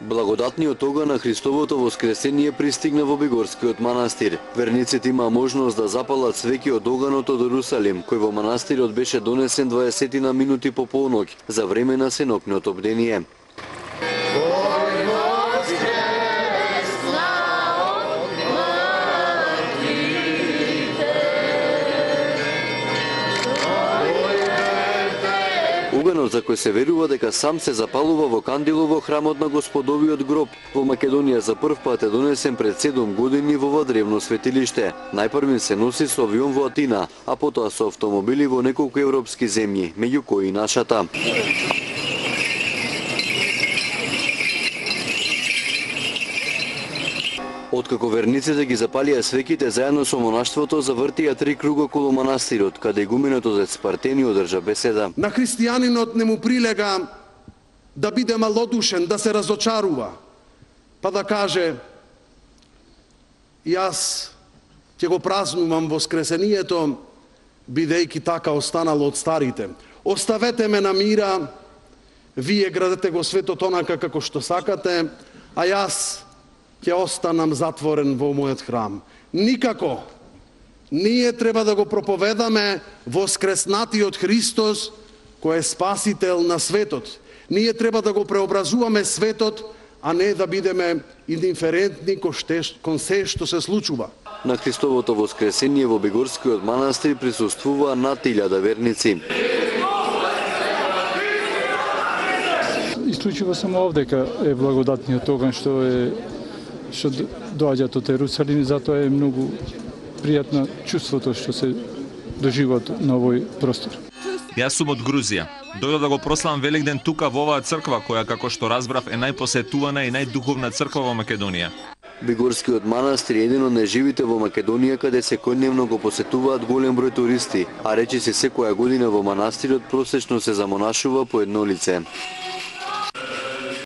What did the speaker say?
Благодатниот оган на Христовото воскресение пристигна во Бегорскиот манастир. Верниците имаа можност да запалат свеќи од оганот од Ерусалим, кој во манастирот беше донесен 20 на минути по полноќ за време на сенокниот обдение. Оганот за кој се верува дека сам се запалува во кандило во храмот на Господовиот гроб во Македонија за прв пат е донесен пред 7 години во древно светилиште. Најпрвен се носи со авион во Атина, а потоа со автомобили во неколку европски земји, меѓу кои нашата. Откако верниците ги запалија свеќите заедно со монаштвото, завртија 3 круга околу манастирот, каде игуменот од Спартени одржа беседа. На христијанинот не му прилега да биде малодушен, да се разочарува, па да каже: јас ќе го празнувам воскресението, бидејќи така останало од старите. Оставете ме на мира, вие градете го светот онака како што сакате, а јас ќе останам затворен во мојот храм. Никако. Ние треба да го проповедаме воскреснатиот Христос, кој е спасител на светот. Ние треба да го преобразуваме светот, а не да бидеме индиферентни кон се што се случува. На Христовото воскресение во Бегорскиот манастир присуствуваа над 1000 верници. Исклучиво само овдека е благодатниот оган што доаѓаат од Ерусалим, затоа е многу пријатно чувството што се доживот на овој простор. Јас сум од Грузија. Дојдов да го прославам Великден тука во оваа црква, која, како што разбрав, е најпосетувана и најдуховна црква во Македонија. Бегорскиот манастир е еден од најживите во Македонија, каде секојдневно го посетуваат голем број туристи, а речиси секоја година во манастирот просечно се замонашува по едно лице.